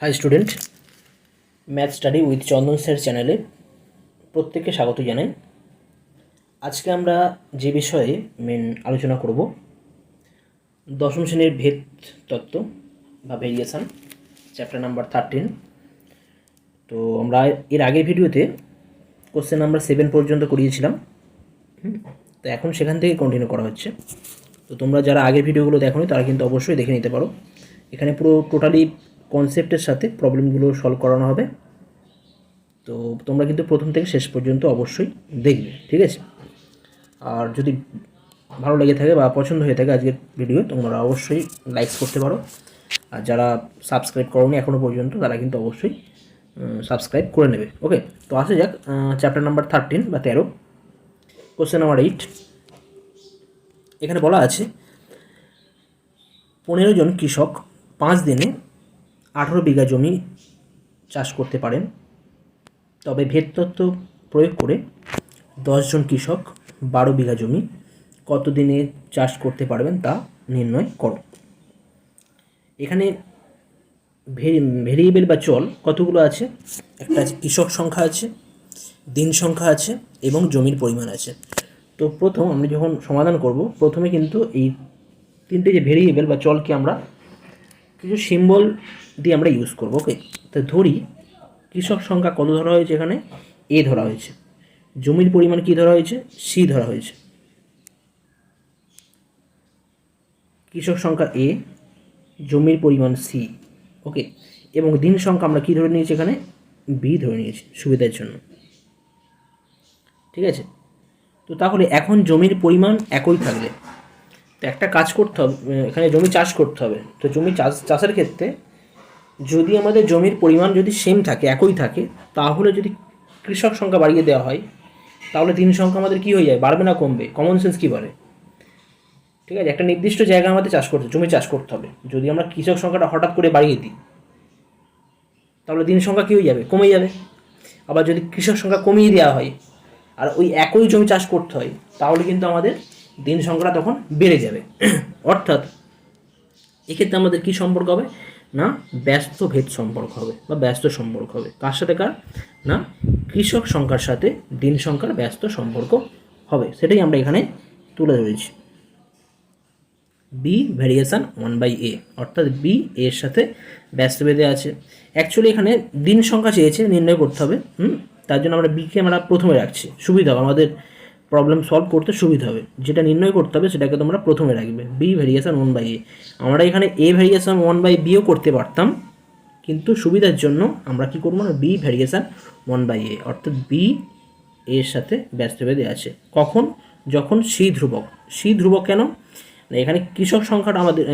High student, math study with Chandan sir চ্যানেলে প্রত্যেককে স্বাগত জানাই। আজকে আমরা যে বিষয়ে মেন আলোচনা করব, দশম শ্রেণীর ভেদ তত্ত্ব বা ভেরিয়েশন, চ্যাপ্টার নাম্বার 13। তো আমরা এর আগের ভিডিওতে কোশ্চেন নাম্বার 7 পর্যন্ত করিয়েছিলাম। তো এখন সেখান থেকে কন্টিনিউ করা হচ্ছে। তো তোমরা যারা আগের ভিডিওগুলো দেখোনি তারা কিন্তু অবশ্যই দেখে নিতে পারো। এখানে পুরো টোটালি কনসেপ্টের সাথে প্রবলেমগুলো সলভ করানো হবে। তো তোমরা কিন্তু প্রথম থেকে শেষ পর্যন্ত অবশ্যই দেখবে, ঠিক আছে? আর যদি ভালো লেগে থাকে বা পছন্দ হয়ে থাকে আজকের ভিডিও, তোমরা অবশ্যই লাইক করতে পারো। আর যারা সাবস্ক্রাইব করোনি এখনও পর্যন্ত তারা কিন্তু অবশ্যই সাবস্ক্রাইব করে নেবে। ওকে, তো আসা যাক চ্যাপ্টার নাম্বার 13 বা 13, কোশ্চেন নাম্বার 8। এখানে বলা আছে 15 জন কৃষক 5 দিনে 18 বিঘা জমি চাষ করতে পারেন। তবে ভেদ তত্ত্ব প্রয়োগ করে 10 জন কৃষক 12 বিঘা জমি কত দিনে চাষ করতে পারবেন তা নির্ণয় করো। এখানে ভেরিয়েবল বা চল কতগুলো আছে? একটা আছে কৃষক সংখ্যা আছে, দিন সংখ্যা আছে এবং জমির পরিমাণ আছে। তো প্রথম আমরা যখন সমাধান করব, প্রথমে কিন্তু এই তিনটে যে ভেরিয়েবল বা চলকে আমরা কিছু সিম্বল দিয়ে আমরা ইউজ করব। ওকে, তো ধরি কৃষক সংখ্যা কত ধরা হয়েছে? এখানে এ ধরা হয়েছে। জমির পরিমাণ কি ধরা হয়েছে? সি ধরা হয়েছে। কৃষক সংখ্যা এ, জমির পরিমাণ সি। ওকে, এবং দিন সংখ্যা আমরা কি ধরে নিয়েছি? এখানে বি ধরে নিয়েছি সুবিধার জন্য, ঠিক আছে? তো তাহলে এখন জমির পরিমাণ একই থাকলে তো একটা কাজ করতে হবে, এখানে জমি চাষ করতে হবে। তো জমি চাষের ক্ষেত্রে যদি আমাদের জমির পরিমাণ যদি সেম থাকে, একই থাকে, তাহলে যদি কৃষক সংখ্যা বাড়িয়ে দেওয়া হয় তাহলে দিন সংখ্যা আমাদের কী হয়ে যায়? বাড়বে না কমবে? কমন সেন্স কী বলে? ঠিক আছে, একটা নির্দিষ্ট জায়গা আমাদের জমি চাষ করতে হবে। যদি আমরা কৃষক সংখ্যাটা হঠাৎ করে বাড়িয়ে দিই তাহলে দিন সংখ্যা কী হয়ে যাবে? কমে যাবে। আবার যদি কৃষক সংখ্যা কমিয়ে দেওয়া হয় আর ওই একই জমি চাষ করতে হয় তাহলে কিন্তু আমাদের দিন সংখ্যাটা তখন বেড়ে যাবে। অর্থাৎ এক্ষেত্রে আমাদের কী সম্পর্ক হবে? না ব্যস্ত ভেদ সম্পর্ক হবে বা ব্যস্ত সম্পর্ক হবে। কার সাথে কার? না কৃষক সংখ্যার সাথে দিন সংখ্যার ব্যস্ত সম্পর্ক হবে। সেটাই আমরা এখানে তুলে ধরেছি। বি ভ্যারিয়েশন 1/a, অর্থাৎ বি এর সাথে ব্যস্ত ভেদে আছে। অ্যাকচুয়ালি এখানে দিন সংখ্যা চেয়েছে নির্ণয় করতে হবে। তার জন্য আমরা বিকে আমরা প্রথমে রাখছি, সুবিধা হবে আমাদের প্রবলেম সলভ করতে সুবিধা হবে। যেটা নির্ণয় করতে হবে সেটাকে তোমরা প্রথমে রাখবে, বি ভ্যারিয়েশন 1/a। আমরা এখানে এ ভ্যারিয়েশন 1/bও করতে পারতাম, কিন্তু সুবিধার জন্য আমরা কি করবো না, বি ভ্যারিয়েশন 1/a, অর্থাৎ বি এর সাথে ব্যস্ত ভেদে আছে। কখন? যখন সি ধ্রুবক। সি ধ্রুবক কেন? এখানে কৃষক সংখ্যাটা আমাদের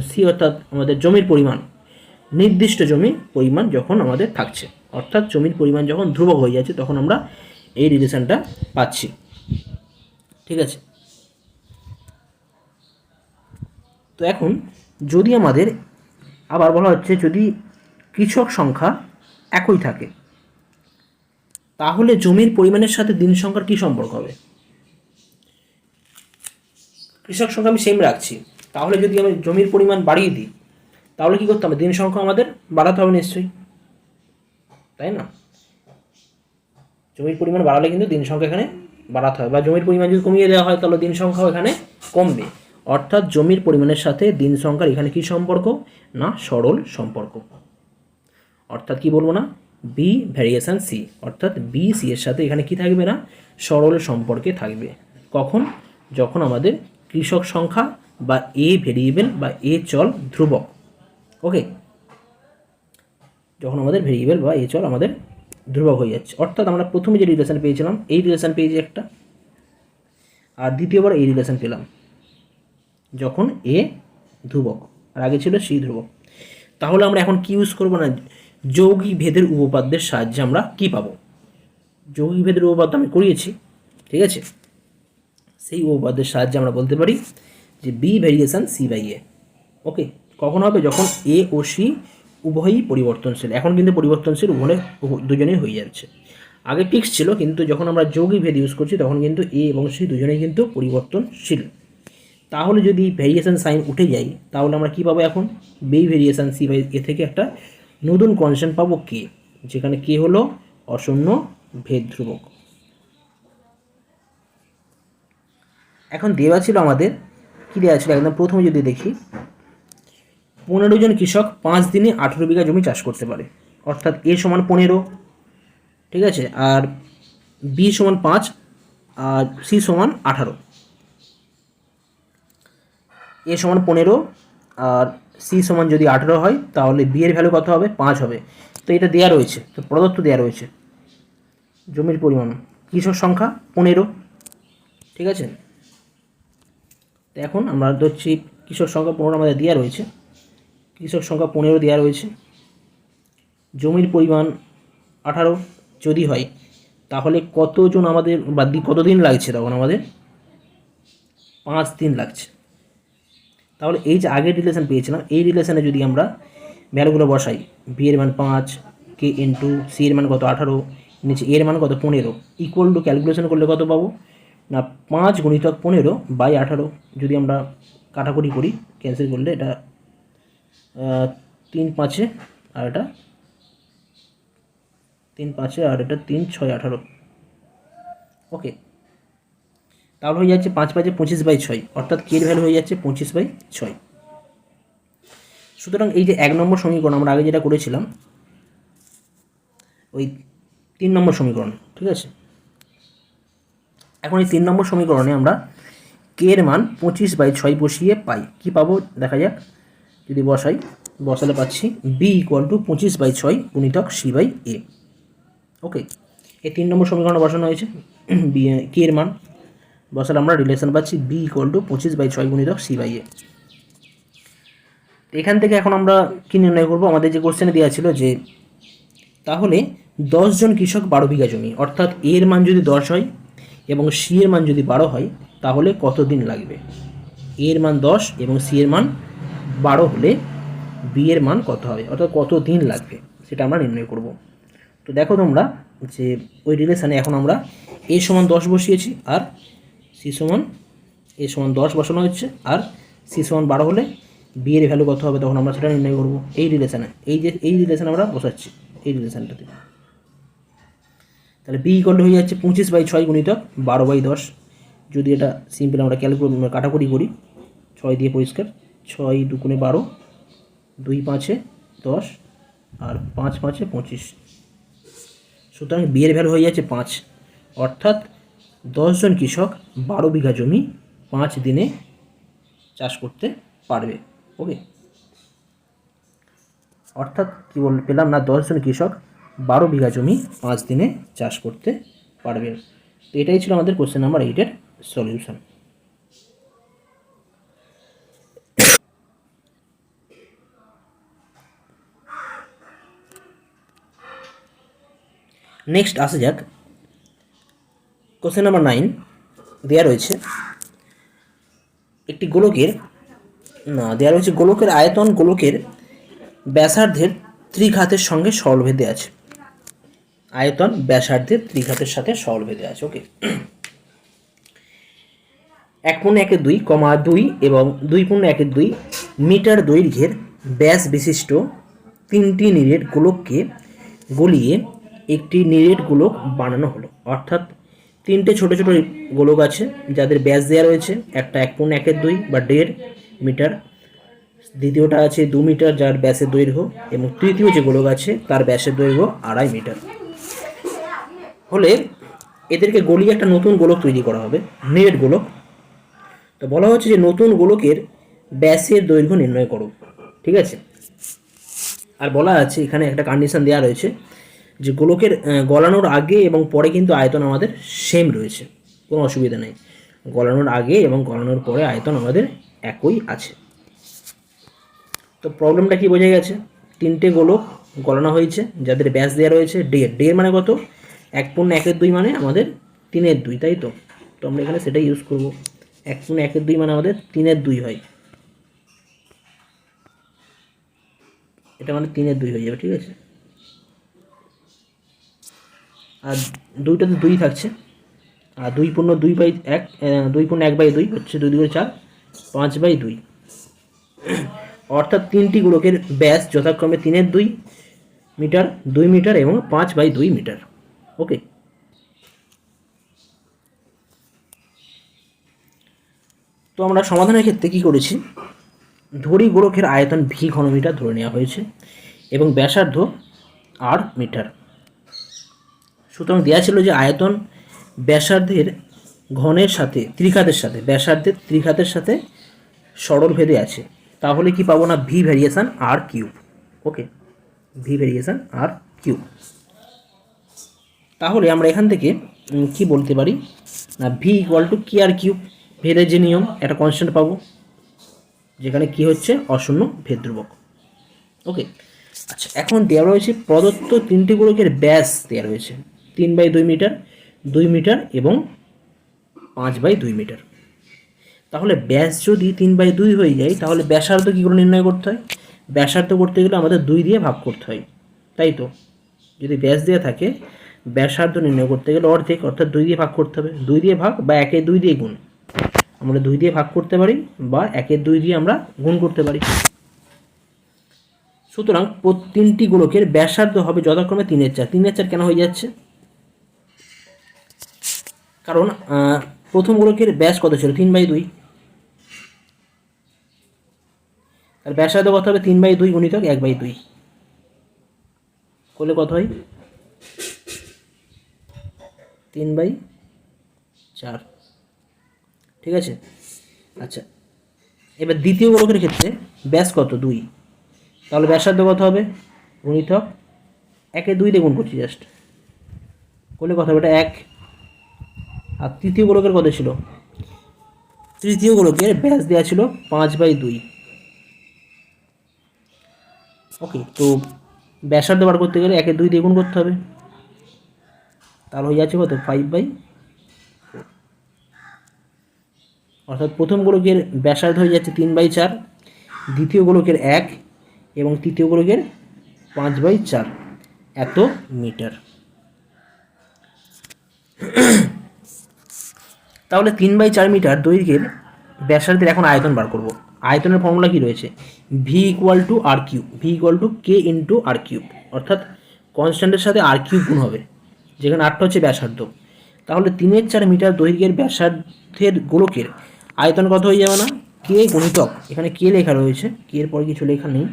সি, অর্থাৎ আমাদের জমির পরিমাণ, নির্দিষ্ট জমির পরিমাণ যখন আমাদের থাকছে, অর্থাৎ জমির পরিমাণ যখন ধ্রুবক হয়ে যাচ্ছে তখন আমরা এই রিলেশনটা পাচ্ছি, ঠিক আছে? তো এখন যদি আমাদের আবার বলা হচ্ছে যদি কৃষক সংখ্যা একই থাকে তাহলে জমির পরিমাণের সাথে দিন সংখ্যার কী সম্পর্ক হবে? কৃষক সংখ্যা আমি সেম রাখছি, তাহলে যদি আমি জমির পরিমাণ বাড়িয়ে দিই তাহলে কী করতে হবে? দিন সংখ্যা আমাদের বাড়াতে হবে নিশ্চয়ই, তাই না? জমির পরিমাণ বাড়ালে কিন্তু দিন সংখ্যা এখানে বাড়াতে হবে, বা জমির পরিমাণ যদি কমিয়ে দেওয়া হয় তাহলে দিন সংখ্যাও এখানে কমবে। অর্থাৎ জমির পরিমাণের সাথে দিন সংখ্যার এখানে কী সম্পর্ক? না সরল সম্পর্ক। অর্থাৎ কি বলবো না, বি ভ্যারিয়েশন সি, অর্থাৎ বি সি এর সাথে এখানে কি থাকবে? না সরল সম্পর্কে থাকবে। কখন? যখন আমাদের কৃষক সংখ্যা বা এ ভেরিয়েবল বা এ চল ধ্রুবক। ওকে, যখন আমাদের ভেরিয়েবল বা এ চল আমাদের ধ্রুবক হয়ে যাচ্ছে। অর্থাৎ আমরা প্রথমে যে রিলেশন পেয়েছিলাম এই রিলেশন পেয়েছি একটা, আর দ্বিতীয়বার এই রিলেশন পেলাম যখন এ ধ্রুবক আর আগে ছিল সি ধ্রুবক। তাহলে আমরা এখন কি ইউজ করবো? না যৌগিক ভেদের উপপাদ্যের সাহায্যে আমরা কি পাবো? যৌগিক ভেদের উপপাদ্য আমি করিয়েছি, ঠিক আছে? সেই উপপাদ্যের সাহায্যে আমরা বলতে পারি যে বি ভ্যারিয়েশন সি/এ। ওকে, কখন হবে? যখন এ ও সি উভয়ই পরিবর্তনশীল। এখন কিন্তু পরিবর্তনশীল দুজনেই হয়ে যাচ্ছে। আগে ফিক্স ছিল, কিন্তু যখন আমরা যৌগিক ভেদ ইউজ করছি তখন কিন্তু এ এবং সি দুজনেই কিন্তু পরিবর্তনশীল। তাহলে যদি ভ্যারিয়েশন সাইন উঠে যায় তাহলে আমরা কী পাবো? এখন বি ভ্যারিয়েশন সি/এ থেকে একটা নতুন কনস্ট্যান্ট পাবো কে, যেখানে কে হলো অশূন্য ভেদ ধ্রুবক। এখন দেওয়া ছিল আমাদের, কী দেওয়া ছিল একদম প্রথমে যদি দেখি, 15 জন কৃষক 5 দিনে 18 বিঘা জমি চাষ করতে পারে, অর্থাৎ এ সমান 15, ঠিক আছে, আর বি সমান 5 আর সি সমান 18। এ সমান 15 আর সি সমান যদি 18 হয় তাহলে বি এর ভ্যালু কত হবে, 5 হবে। তো এটা দেওয়া রয়েছে, তো প্রদত্ত দেওয়া রয়েছে জমির পরিমাণ, কৃষক সংখ্যা 15, ঠিক আছে। তো এখন আমরা ধরছি কৃষক সংখ্যা 15 আমাদের দেওয়া রয়েছে, কৃষক সংখ্যা 15 দেওয়া রয়েছে, জমির পরিমাণ 18 যদি হয় তাহলে কতজন আমাদের বা কতদিন লাগছে, তখন আমাদের 5 দিন লাগছে। তাহলে এই যে আগের রিলেশন পেয়েছিলাম, এই রিলেশনে যদি আমরা ভ্যালুগুলো বসাই, বি এর মান 5, কে ইন্টু সি এর মান কত 18, নিচে এর মান কত 15, ইকুয়াল টু ক্যালকুলেশন করলে কত পাবো না 5 গুণিতক 15 বাই 18। যদি আমরা কাটাকুটি করি, ক্যান্সেল করলে এটা 3 5 আর এটা 3 5 আর এটা 3 6 18, ওকে। তাহলে হয়ে যাচ্ছে 5 5 25/6, অর্থাৎ কে এর ভ্যালু হয়ে যাচ্ছে 25/6। সুতরাং এই যে 1 নম্বর সমীকরণ আমরা আগে যেটা করেছিলাম, ওই 3 নম্বর সমীকরণ, ঠিক আছে। এখন এই 3 নম্বর সমীকরণে আমরা কে এর মান 25/6 বসিয়ে পাই, কি পাবো দেখা যাক। যদি বসালে পাচ্ছি বি ইকুয়াল টু 25/6 গুণিতক সি বাই এ, ওকে। এই 3 নম্বর সমীকরণে বসানো হয়েছে বি কে এর মান বসালে আমরা রিলেশন পাচ্ছি বি ইকুয়াল টু 25/6 গুণিতক সি বাই এ। এখান থেকে এখন আমরা কী নির্ণয় করবো, আমাদের যে কোশ্চেনে দেওয়া ছিল যে তাহলে 10 জন কৃষক 12 বিঘা জমি, অর্থাৎ এর মান যদি 10 হয় এবং সি এর মান যদি 12 হয় তাহলে কত দিন লাগবে। এর মান 10 এবং সি এর মান 12 হলে বি এর মান কত হবে, অর্থাৎ কত দিন লাগবে সেটা আমরা নির্ণয় করব। তো দেখো তোমরা যে ওই রিলেশানে এখন আমরা এ সমান 10 বসিয়েছি আর সি সমান এ সমান 10 বসানো হচ্ছে, আর সি সমান 12 হলে বি এর ভ্যালু কত হবে তখন আমরা সেটা নির্ণয় করব এই রিলেশানে। এই রিলেশানে আমরা বসাচ্ছি এই রিলেশানটাতে। তাহলে বি ইকুয়াল হয়ে যাচ্ছে 25/6 গুণিতক 12/10। যদি এটা সিম্পল আমরা কাটাকুটি করি, 6 দিয়ে পরিষ্কার, 6 2 12, 2 5 10 আর 5 5 25। সুতরাং বি এর ভ্যালু হয়ে যাচ্ছে 5, অর্থাৎ 10 জন কৃষক 12 বিঘা জমি 5 দিনে চাষ করতে পারবে, ওকে। অর্থাৎ কী পেলাম না 10 জন কৃষক 12 বিঘা জমি 5 দিনে চাষ করতে পারবে। তো এটাই ছিল আমাদের কোশ্চেন নাম্বার 8-এর সলিউশন। নেক্সট আসা যাক কোশ্চেন নাম্বার 9। দেওয়া রয়েছে একটি গোলকের গোলকের আয়তন গোলকের ব্যাসার্ধের ত্রিঘাতের সঙ্গে সরলভেদে আছে। আয়তন ব্যাসার্ধের ত্রিঘাতের সাথে সরলভেদে আছে, ওকে। 1.1.2, 2 এবং 2.1.2 মিটার দৈর্ঘ্যের ব্যাস বিশিষ্ট 3টি নিরেট গোলককে গলিয়ে একটি নিরেট গোলক বানানো হলো। অর্থাৎ 3টে ছোটো ছোটো গোলক আছে যাদের ব্যাস দেওয়া রয়েছে, একটা 1.1.2 বা 1.5 মিটার, দ্বিতীয়টা আছে 2 মিটার যার ব্যাসের দৈর্ঘ্য, এবং তৃতীয় যে গোলক আছে তার ব্যাসের দৈর্ঘ্য 2.5 মিটার। হলে এদেরকে গলিয়ে একটা নতুন গোলক তৈরি করা হবে, নিরেট গোলক। তো বলা হচ্ছে যে নতুন গোলকের ব্যাসের দৈর্ঘ্য নির্ণয় করো, ঠিক আছে। আর বলা আছে এখানে একটা কন্ডিশন দেওয়া রয়েছে যে গোলকের গলানোর আগে এবং পরে কিন্তু আয়তন আমাদের সেম রয়েছে, কোনো অসুবিধা নেই। গলানোর আগে এবং গলানোর পরে আয়তন আমাদের একই আছে। তো প্রবলেমটা কি বোঝা গেছে, 3টে গোলক গলানো হয়েছে যাদের ব্যাস দেওয়া রয়েছে 1.5 মানে কত, 1.1.2 মানে আমাদের 3/2, তাই তো। তো আমরা এখানে সেটাই ইউজ করব, 1.1.2 মানে আমাদের 3/2 হয়, এটা মানে 3/2 হয়ে যাবে, ঠিক আছে। আর দুইটাতে 2 থাকছে, আর 2.2/1, 2.1/2 হচ্ছে 2 2 4, 5/2। অর্থাৎ 3টি গোলকের ব্যাস যথাক্রমে 3/2, মিটার, 2 মিটার এবং 5/2 মিটার। ওকে, তো আমরা সমাধানের ক্ষেত্রে কী করেছি, ধরি গোলকের আয়তন ভি ঘনমিটার ধরে নেওয়া হয়েছে এবং ব্যাসার্ধ আর মিটার। সুতরাং দেওয়া ছিল যে আয়তন ব্যাসার্ধের ঘনের সাথে ব্যাসার্ধের ত্রিঘাতের সাথে সরলভেদে আছে, তাহলে কি পাবো না, ভি ভ্যারিয়েশন আর কিউব। ওকে, ভি ভ্যারিয়েশন আর কিউব। তাহলে আমরা এখান থেকে কি বলতে পারি না, ভি ইকুয়াল টু কি আর কিউব, ভেদের যে নিয়ম, একটা কনস্ট্যান্ট পাবো যেখানে কি হচ্ছে অশূন্য ভেদ ধ্রুবক। ওকে, আচ্ছা, এখন দেওয়া রয়েছে প্রদত্ত তিনটি গোলকের ব্যাস দেওয়া রয়েছে 3/2 মিটার, 2 মিটার এবং 5/2 মিটার। তাহলে ব্যাস যদি 3/2 হয়ে যায়, তাহলে ব্যাসার্ধ কী করে নির্ণয় করতে হয়, ব্যাসার্ধ করতে গেলে আমাদের 2 দিয়ে ভাগ করতে হয়, তাই তো। যদি ব্যাস দেওয়া থাকে, ব্যাসার্ধ নির্ণয় করতে গেলে অর্ধেক, অর্থাৎ 2 দিয়ে ভাগ করতে হবে। 2 দিয়ে ভাগ বা 1/2 দিয়ে গুণ, আমরা 2 দিয়ে ভাগ করতে পারি বা 1/2 দিয়ে আমরা গুণ করতে পারি। সুতরাং তিনটি গোলকের ব্যাসার্ধ হবে যথাক্রমে 3/4। 3/4 কেন হয়ে যাচ্ছে, কারণ প্রথম গোলকের ব্যাস কত ছিল, 3/2, আর ব্যাসার্ধ কত হবে, 3/2 গুণিতক 1/2 করলে কত হয়, 3/4। ঠিক আছে, আচ্ছা, এবার দ্বিতীয় গোলকের ক্ষেত্রে ব্যাস কত, 2, তাহলে ব্যাসার্ধ কত হবে, গুণিতক 1/2 দিয়ে গুণ করছি জাস্ট, করলে কত হবে, এটা 1। আর তৃতীয় গোলকের কত ছিল, তৃতীয় গোলকের ব্যাস দেওয়া ছিল 5/2। ওকে, তো ব্যাসার্ধ বার করতে গেলে 1/2 দিয়ে গুণ করতে হবে, তাহলে হয়ে যাচ্ছে কত, 5/4। অর্থাৎ প্রথম গোলকের ব্যাসার্ধ হয়ে যাচ্ছে 3/4, দ্বিতীয় গোলকের 1 এবং তৃতীয় গোলকের 5/4 এত মিটার। তাহলে 3/4 মিটার দৈর্ঘ্যের ব্যাসার্ধের এখন আয়তন বার করব। আয়তনের ফর্মুলা কি রয়েছে, V equal to R cube, V equal to K into R cube, অর্থাৎ কনস্ট্যান্টের সাথে আর কিউব গুণ হবে, যেখানে আটটা হচ্ছে ব্যাসার্ধ। তাহলে 3/4 মিটার দৈর্ঘ্যের ব্যাসার্ধের গোলকের আয়তন কত হয়ে যাবে না, কে গুণিতক, এখানে কে লেখা রয়েছে, কে এর পরে কিছু লেখা নেই,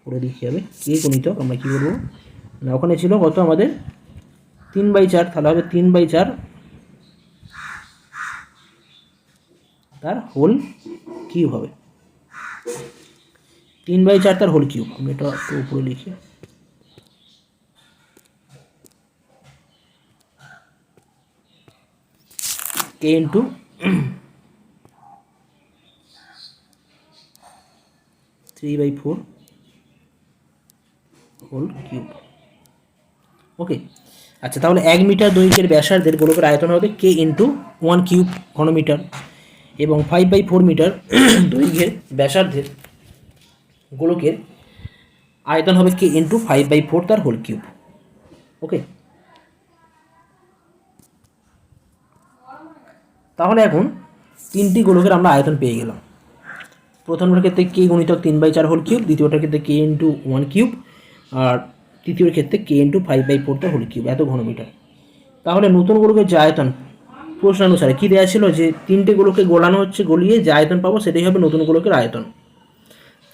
করে দিচ্ছি হবে, কে গুণিতক আমরা কী করবো না, ওখানে ছিল কত আমাদের 3/4, তাহলে হবে 3/4 তার হোল কিউব হবে, 3/4 তার হোল কিউব। আমি এটা একটু উপরে লিখি, কে ইন্টু 3/4 হোল কিউব। ওকে, আচ্ছা, তাহলে 1 মিটার দৈর্ঘ্যের ব্যাসার্ধের গোলকের আয়তন হবে কে ইন্টু 1 কিউব ঘনমিটার, এবং 5/4 মিটার দৈর্ঘ্যের ব্যাসার্ধের গোলকের আয়তন হবে কে ইন্টু 5/4 তার হোল কিউব। ওকে, তাহলে এখন তিনটি গোলকের আমরা আয়তন পেয়ে গেলাম। প্রথমটার ক্ষেত্রে কে গুণিতক 3/4 হোল কিউব, দ্বিতীয়টার ক্ষেত্রে কে ইন্টু 1 কিউব, আর তৃতীয় ক্ষেত্রে কে ইন্টু 5/4 তার হোল কিউব, এত ঘনমিটার। তাহলে নতুন গোলকের যে আয়তন প্রশ্নানুসারে কী দেওয়া ছিল, যে তিনটে গোলকে গোলানো হচ্ছে, গলিয়ে যে আয়তন পাবো সেটাই হবে নতুন গোলকের আয়তন।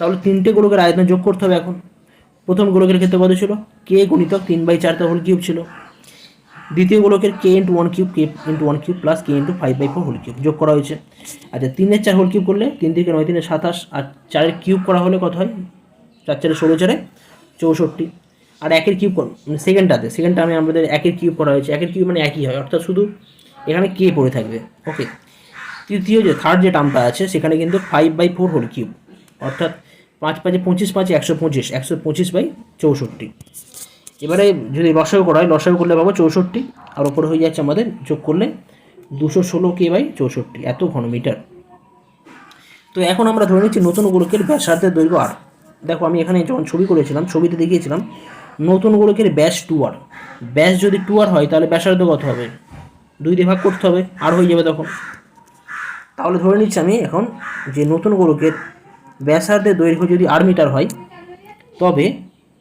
তাহলে তিনটে গোলকের আয়তন যোগ করতে হবে এখন। প্রথম গোলকের ক্ষেত্রে কত ছিল, কে গুণিতক 3/4 তার হোল কিউব ছিল, দ্বিতীয় গোলকের কে ইন্টু 1 কিউব, কে ইন্টু 1 কিউব প্লাস কে ইন্টু 5/4 হোল কিউব যোগ করা হয়েছে। আচ্ছা, 3/4 হোল কিউব করলে 3 থেকে 9 3 27, আর 4 কিউব করা হলে কত হয়, 4 4 16 4 64, আর 1 কিউব মানে সেকেন্ডটা আমি আমাদের 1 কিউব করা হয়েছে, 1 কিউব মানে একই হয়, অর্থাৎ শুধু এখানে কে পড়ে থাকবে। ওকে, তৃতীয় যে থার্ড যে টার্মটা আছে সেখানে কিন্তু 5/4 হোল কিউব, অর্থাৎ 5 5 25 5 125, 125/64। এবারে যদি লসাগু করা হয়, লসাগু করলে পাবো 64, আর ওপরে হয়ে যাচ্ছে আমাদের যোগ করলে 216 এত ঘনমিটার। তো এখন আমরা ধরে নিচ্ছি নতুন গোলকের ব্যাসার্ধের দৈর্ঘ্য আর। দেখো, আমি এখানে যখন ছবি করেছিলাম, ছবিতে দেখিয়েছিলাম নতুন গোলকের ব্যাস 2r। ব্যাস যদি 2r হয়, তাহলে ব্যাসার্ধ কত হবে, 2 দিয়ে ভাগ করতে হবে, আর হয়ে যাবে তখন। তাহলে ধরে নিচ্ছি আমি এখন যে নতুন গোলকের ব্যাসার্ধের দৈর্ঘ্য যদি r মিটার হয়, তবে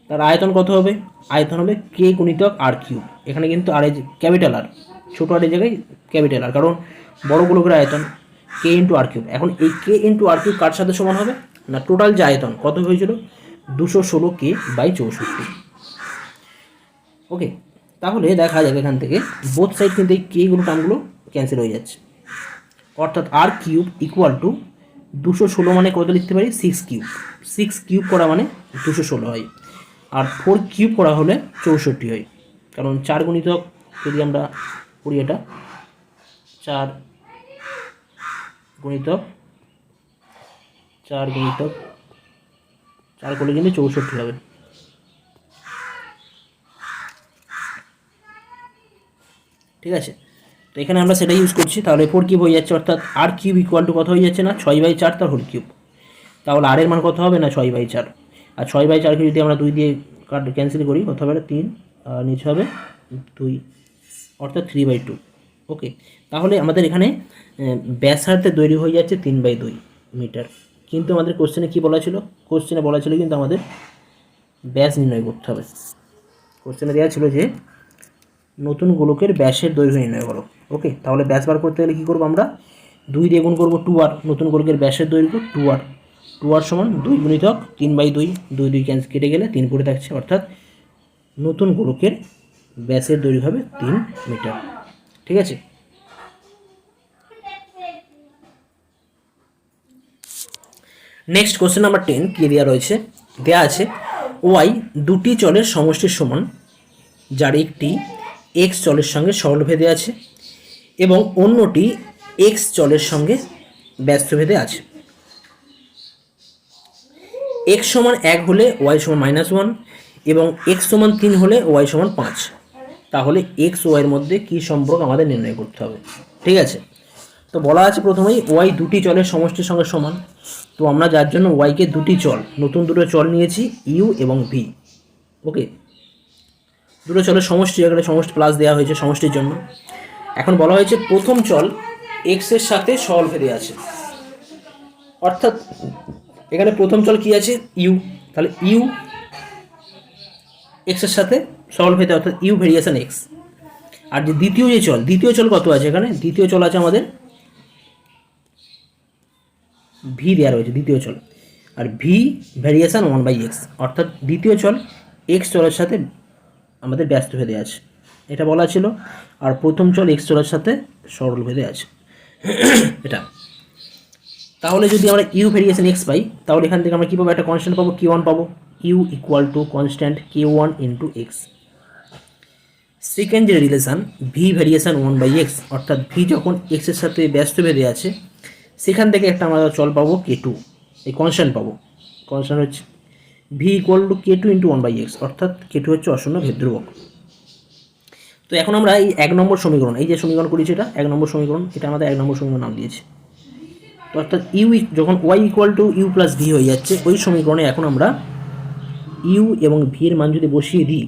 তার আয়তন কত হবে? আয়তন হবে কে গুণিতক আর কিউব। এখানে কিন্তু আর ক্যাপিটাল আর, ছোটো আর জায়গায় ক্যাপিটাল আর, কারণ বড় গোলকের আয়তন কে ইন্টু আর কিউব। এখন এই কে ইন্টু আর কিউব কার সাথে সমান হবে? না টোটাল যে আয়তন কত হয়েছিল 216 কে বাই 64। ওকে, তাহলে দেখা যাবে এখান থেকে বোথ সাইড কিন্তু এই কেগুলো টার্মগুলো ক্যান্সেল হয়ে যাচ্ছে, অর্থাৎ আর কিউব ইকুয়াল টু 216 মানে কত লিখতে পারি? 6 কিউব। 6 কিউব করা মানে 216 হয়, আর 4 কিউব করা হলে 64 হয়, কারণ 4 গুণিতক যদি আমরা করি এটা 4 গুণিতক 4 গুণিতক 4 করলে কিন্তু 64 হবে। ঠিক আছে, তো এখানে আমরা সেটাই ইউজ করছি। তাহলে 4 কিউব হয়ে যাচ্ছে, অর্থাৎ আর কিউব ইকুয়াল টু কত হয়ে যাচ্ছে? না 6/4 তার হোল কিউব। তাহলে আর এর মান কত হবে? না 6/4। আর 6/4কে যদি আমরা 2 দিয়ে ক্যান্সেল করি কত হবে? 3, আর নিচে হবে 2, অর্থাৎ 3/2। ওকে, তাহলে আমাদের এখানে ব্যাসার্ধের দৈর্ঘ্য হয়ে যাচ্ছে 3/2 মিটার। কিন্তু আমাদের কোশ্চেনে কী বলা ছিল? কোশ্চেনে বলা ছিল কিন্তু আমাদের ব্যাস নির্ণয় করতে হবে। কোশ্চেনে দেওয়া ছিল যে নতুন গোলকের ব্যাসের দৈর্ঘ্য নির্ণয় করো। ওকে, তাহলে ব্যাস বার করতে গেলে কী করবো? আমরা 2 দিয়ে গুণ করবো 2r, নতুন গোলকের ব্যাসের দৈর্ঘ্য 2r। 2r সমান 2 গুণিতক 3/2, 2 ক্যান্সেল কেটে গেলে 3 পড়ে থাকছে, অর্থাৎ নতুন গোলকের ব্যাসের দৈর্ঘ্য হবে 3 মিটার। ঠিক আছে, নেক্সট কোশ্চেন নাম্বার 10 কি দেওয়া রয়েছে? দেওয়া আছে ওয়াই দুটি চলের সমষ্টির সমান, যার একটি এক্স চলের সঙ্গে সরলভেদে আছে এবং অন্যটি এক্স চলের সঙ্গে ব্যস্তভেদে আছে। এক্স সমান 1 হলে ওয়াই সমান -1 এবং এক্স সমান 3 হলে ওয়াই সমান 5। তাহলে এক্স ওয়াইয়ের মধ্যে কী সম্পর্ক আমাদের নির্ণয় করতে হবে। ঠিক আছে, তো বলা আছে প্রথমেই ওয়াই দুটি চলের সমষ্টির সঙ্গে সমান। তো আমরা যার জন্য ওয়াইকে দুটি চল, নতুন দুটো চল নিয়েছি ইউ এবং ভি। ওকে, দুটো চলের সমষ্টি, এখানে সমষ্টি প্লাস দেওয়া হয়েছে সমষ্টির জন্য। এখন বলা হয়েছে প্রথম চল এক্সের সাথে সরলভেদে আছে, অর্থাৎ এখানে প্রথম চল কি আছে? ইউ। তাহলে ইউ এক্সের সাথে সরলভেদে, অর্থাৎ ইউ ভেরিয়েশন এক্স। আর যে দ্বিতীয় চল কত আছে? এখানে দ্বিতীয় চল আছে আমাদের ভি দেওয়া রয়েছে দ্বিতীয় চল, আর ভি ভ্যারিয়েশন 1/x, অর্থাৎ দ্বিতীয় চল এক্স চলের সাথে আমাদের ব্যস্তভেদে আছে, এটা বলা ছিল। আর প্রথম চল এক্স চলের সাথে সরলভেদে আছে এটা। তাহলে যদি আমরা ইউ ভেরিয়েশন এক্স পাই, তাহলে এখান থেকে আমরা কী পাবো? একটা কনস্ট্যান্ট পাবো, K1 পাবো। U equal to constant K1 into X. Second যে রিলেশান ভি ভ্যারিয়েশন 1/x, অর্থাৎ ভি যখন এক্সের সাথে ব্যস্তভেদে আছে সেখান থেকে একটা আমরা চল পাবো K2, এই কনস্ট্যান্ট পাবো। কনস্ট্যান্ট হচ্ছে V equal two K2 into 1/x, অর্থাৎ K2 হচ্ছে অশূন্য ভেদধ্রুবক। তো এখন আমরা এই 1 নম্বর সমীকরণ, এই যে সমীকরণ করেছি এটা 1 নম্বর সমীকরণ, এটা আমাদের 1 নম্বর সমীকরণ নাম দিয়েছি। তো অর্থাৎ ইউ যখন Y equal to U plus V হয়ে যাচ্ছে, ওই সমীকরণে এখন আমরা ইউ এবং ভি এর মান যদি বসিয়ে দিই,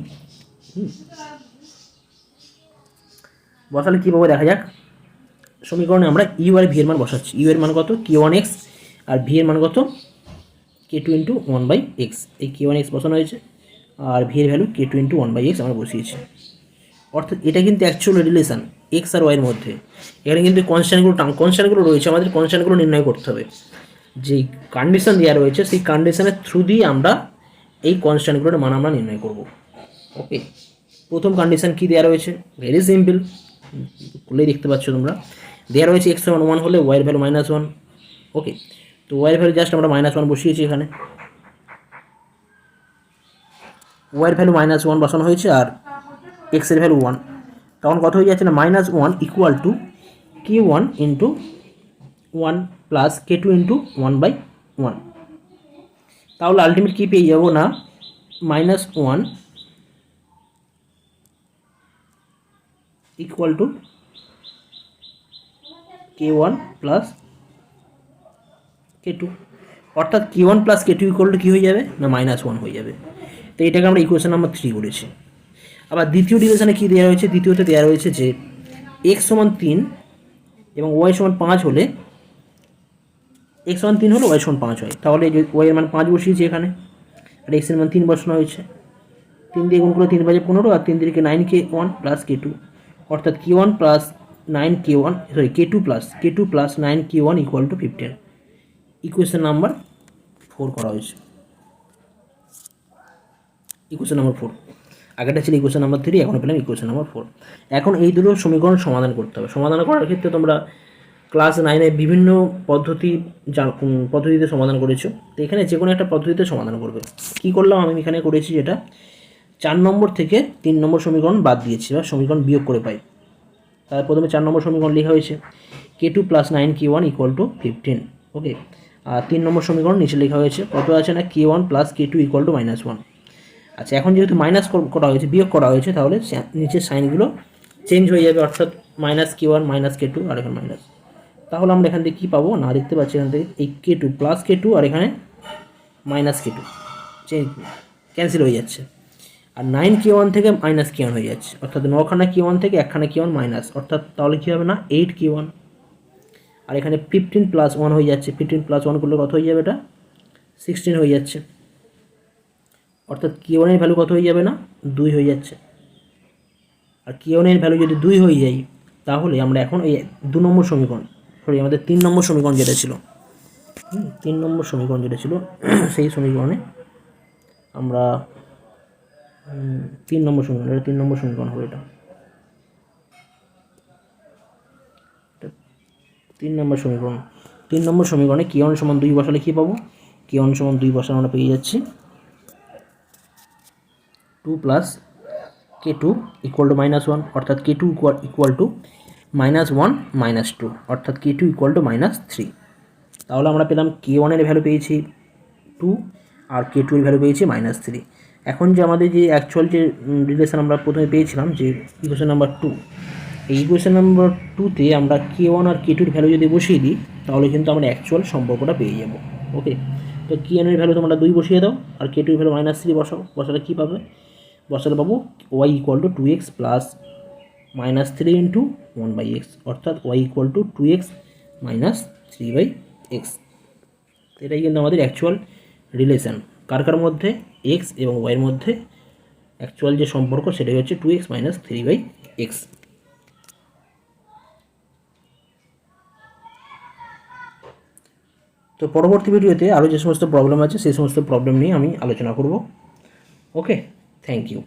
বসালে কী পাবো দেখা যাক। সমীকরণে আমরা ইউ আর ভি এর মান বসাচ্ছি। ইউ এর মান কত? K1x, আর ভি এর মান কত? K2 into 1/x। এই K1x বসানো হয়েছে, আর ভি এর ভ্যালু K2 ইন্টু 1/x আমরা বসিয়েছি। অর্থাৎ এটা কিন্তু অ্যাকচুয়াল রিলেশান এক্স আর ওয়াইয়ের মধ্যে। এখানে কিন্তু কনস্ট্যান্টগুলো রয়েছে, আমাদের কনস্ট্যান্টগুলো নির্ণয় করতে হবে। যেই কন্ডিশন দেওয়া রয়েছে সেই কন্ডিশনের থ্রু দিয়ে আমরা এই কনস্ট্যান্টগুলোর মান আমরা নির্ণয় করব। ওকে, প্রথম কন্ডিশন কি দেওয়া রয়েছে? ভেরি সিম্পল, খুলেই দেখতে পাচ্ছ তোমরা। দেওয়া রয়েছে এক্স সমান 1 হলে ওয়াইয়ের ভ্যালু -1। ওকে, তো ওয়াইয়ের ভ্যালু জাস্ট আমরা -1 বসিয়েছি এখানে। ওয়াইয়ের ভ্যালু -1 বসানো হয়েছে, আর এক্সের ভ্যালু 1। তখন কত হয়ে যাচ্ছে? না -1 equal to K1 into 1 plus K2 into 1/1। তাহলে আলটিমেট কী পেয়ে যাবো? না -1 equal to K1 plus K2, অর্থাৎ K1 plus K2 equal to কী হয়ে যাবে? না -1 হয়ে যাবে। তো এটাকে আমরা ইকুয়েশন নাম্বার 3 করেছি। আবার দ্বিতীয় রিলেশনে কী দেওয়া রয়েছে? দ্বিতীয়তে দেওয়া রয়েছে যে এক্স সমান 3 এবং ওয়াই সমান 5 হলে, এক্স সমান 3 হলে ওয়াই সমান 5 হয়। তাহলে ওয়াই এর মান 5 বসিয়েছি এখানে, আর এক্সের মান 3 বসানো হয়েছে। 3 দিয়ে গুণ করলে 3 5 15 আর 3 3 9k1 প্লাস k2, অর্থাৎ k1 plus 9k1 sorry k2 plus 9k1 equal to 15। Equation number 4 করা হয়েছে। ইকুয়েশন নাম্বার 4, আগেটা ছিল ইকুয়েশন নাম্বার 3, এখন পেলাম ইকুয়েশন নাম্বার 4। এখন এই দুটো সমীকরণ সমাধান করতে হবে। সমাধান করার ক্ষেত্রে তোমরা ক্লাস 9-এ বিভিন্ন পদ্ধতিতে সমাধান করেছো, তো এখানে যে কোনো একটা পদ্ধতিতে সমাধান করবে। কি করলাম আমি এখানে করেছি, যেটা 4 নম্বর থেকে 3 নম্বর সমীকরণ বাদ দিয়েছি বা সমীকরণ বিয়োগ করে পাই। তার প্রথমে 4 নম্বর সমীকরণ লেখা হয়েছে k2 plus 9k1 equal to 15, ওকে। আর 3 নম্বর সমীকরণ নিচে লেখা হয়েছে কত আছে না k1 plus k2 equal to -1। আচ্ছা, এখন যেহেতু মাইনাস করা হয়েছে, বিয়োগ করা হয়েছে, তাহলে নিচের সাইনগুলো চেঞ্জ হয়ে যাবে, অর্থাৎ -k1 -k2 আর এখানে মাইনাস। তাহলে আমরা এখান থেকে কী পাবো না, দেখতে পাচ্ছি এখান থেকে এই k2 প্লাস k2 আর এখানে -k2 ক্যান্সেল হয়ে যাচ্ছে, আর 9k1 থেকে -k1 হয়ে যাচ্ছে, অর্থাৎ 9খানা k1 থেকে 1খানা k1 মাইনাস, অর্থাৎ তাহলে কী হবে না 8k1, আর এখানে 15 প্লাস 1 হয়ে যাচ্ছে, 15 প্লাস 1 করলে কত হয়ে যাবে, এটা 16 হয়ে যাচ্ছে, অর্থাৎ k1 এর ভ্যালু কত হয়ে যাবে না 2 হয়ে যাচ্ছে। আর k1 এর ভ্যালু যদি 2 হয়ে যায়, তাহলে আমরা এখন এই 2 নম্বর সমীকরণ, সরি আমাদের 3 নম্বর সমীকরণ যেটা ছিল, 3 নম্বর সমীকরণ যেটা ছিল সেই সমীকরণে আমরা 3 নম্বর সমীকরণ, এটা 3 নম্বর সমীকরণ হবে, এটা 3 নম্বর সমীকরণ। 3 নম্বর সমীকরণে k1 সমান 2 বসালে কী পাবো, k1 সমান 2 বসালে আমরা পেয়ে যাচ্ছি 2 প্লাস k2 ইকুয়াল টু -1, অর্থাৎ k2 ইকুয়াল টু -1 -2, অর্থাৎ k2 ইকুয়াল টু -3। তাহলে আমরা পেলাম k1 এর ভ্যালু পেয়েছি 2 আর k2 এর ভ্যালু পেয়েছি -3। এখন যে আমাদের যে অ্যাকচুয়াল যে রিলেশন আমরা প্রথমে পেয়েছিলাম, যে ইকুয়েশন নাম্বার 2, এই ইকুয়েশন নাম্বার 2তে আমরা k1 আর k2 এর ভ্যালু যদি বসিয়ে দিই, তাহলে কিন্তু আমরা অ্যাকচুয়াল সম্পর্কটা পেয়ে যাব, ওকে। তো k1 এর ভ্যালু তোমরা 2 বসিয়ে দাও, আর k2 এর ভ্যালু -3 বসালে কী পাবে, বসালে পাবো y equal to 2x plus -3 into 1/x, অর্থাৎ y equal to 2x minus 3/x। এটাই কিন্তু আমাদের অ্যাকচুয়াল রিলেশন, কার মধ্যে, x এবং y এর মধ্যে অ্যাকচুয়াল যে সম্পর্ক সেটাই হচ্ছে 2x মাইনাস 3/x। তো পরবর্তী ভিডিওতে আরও যে সমস্ত প্রবলেম আছে সেই সমস্ত প্রবলেম নিয়ে আমি আলোচনা করব, ওকে। Thank you.